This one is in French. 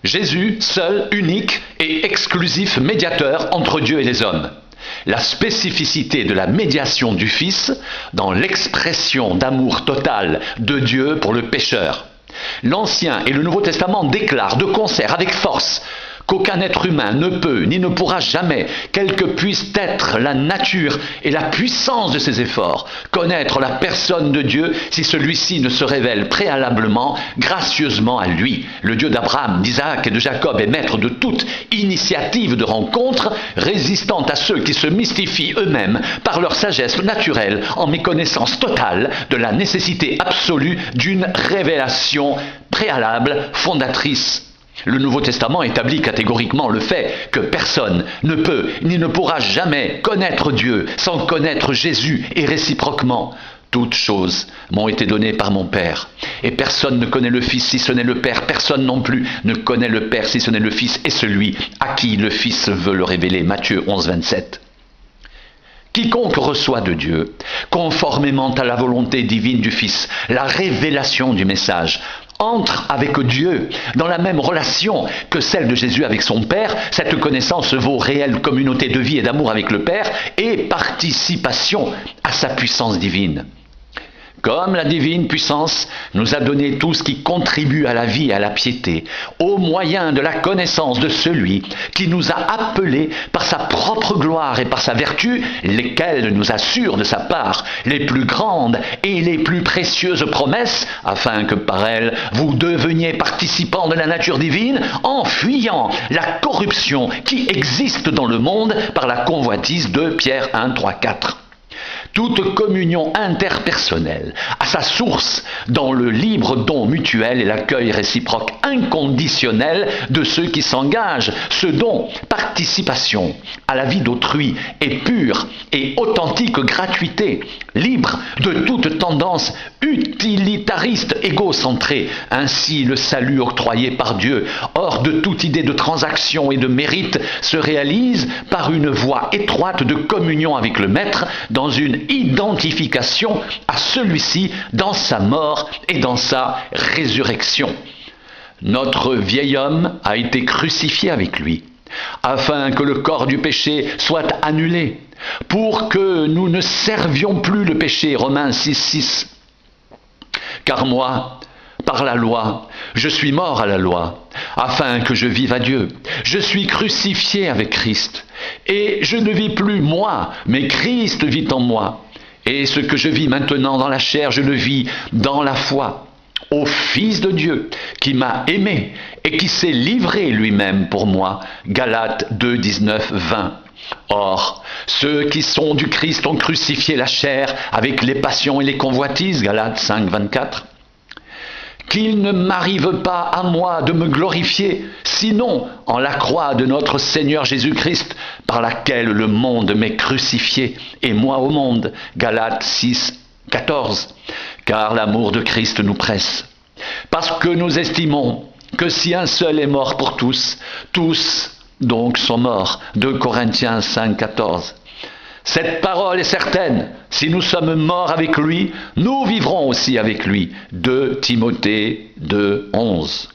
Jésus, seul, unique et exclusif médiateur entre Dieu et les hommes. La spécificité de la médiation du Fils dans l'expression d'amour total de Dieu pour le pécheur. L'Ancien et le Nouveau Testament déclarent de concert avec force qu'aucun être humain ne peut ni ne pourra jamais, quelle que puisse être la nature et la puissance de ses efforts, connaître la personne de Dieu si celui-ci ne se révèle préalablement, gracieusement à lui. Le Dieu d'Abraham, d'Isaac et de Jacob est maître de toute initiative de rencontre, résistant à ceux qui se mystifient eux-mêmes par leur sagesse naturelle en méconnaissance totale de la nécessité absolue d'une révélation préalable, fondatrice. Le Nouveau Testament établit catégoriquement le fait que personne ne peut ni ne pourra jamais connaître Dieu sans connaître Jésus et réciproquement. Toutes choses m'ont été données par mon Père. Et personne ne connaît le Fils si ce n'est le Père. Personne non plus ne connaît le Père si ce n'est le Fils et celui à qui le Fils veut le révéler. Matthieu 11, 27. Quiconque reçoit de Dieu, conformément à la volonté divine du Fils, la révélation du message, entre avec Dieu dans la même relation que celle de Jésus avec son Père. Cette connaissance vaut réelle communauté de vie et d'amour avec le Père et participation à sa puissance divine. Comme la divine puissance nous a donné tout ce qui contribue à la vie et à la piété, au moyen de la connaissance de celui qui nous a appelés par sa propre gloire et par sa vertu, lesquelles nous assurent de sa part les plus grandes et les plus précieuses promesses, afin que par elles vous deveniez participants de la nature divine, en fuyant la corruption qui existe dans le monde par la convoitise de Pierre 1, 3, 4. Toute communion interpersonnelle a sa source dans le libre don mutuel et l'accueil réciproque inconditionnel de ceux qui s'engagent. Ce don, participation à la vie d'autrui, est pure et authentique gratuité, libre de toute tendance utilitariste, égocentrée. Ainsi, le salut octroyé par Dieu, hors de toute idée de transaction et de mérite, se réalise par une voie étroite de communion avec le Maître dans une identification à celui-ci dans sa mort et dans sa résurrection. Notre vieil homme a été crucifié avec lui, afin que le corps du péché soit annulé, pour que nous ne servions plus le péché. Romains 6, 6. Car moi, par la loi, je suis mort à la loi, afin que je vive à Dieu. Je suis crucifié avec Christ, et je ne vis plus moi, mais Christ vit en moi. Et ce que je vis maintenant dans la chair, je le vis dans la foi au Fils de Dieu, qui m'a aimé et qui s'est livré lui-même pour moi. Galates 2, 19, 20. Or, ceux qui sont du Christ ont crucifié la chair avec les passions et les convoitises. Galates 5, 24. Qu'il ne m'arrive pas à moi de me glorifier, sinon en la croix de notre Seigneur Jésus-Christ, par laquelle le monde m'est crucifié, et moi au monde. Galates 6, 14. Car l'amour de Christ nous presse, parce que nous estimons que si un seul est mort pour tous, tous donc sont morts. 2 Corinthiens 5, 14. Cette parole est certaine, si nous sommes morts avec lui, nous vivrons aussi avec lui. 2 Timothée 2, 11.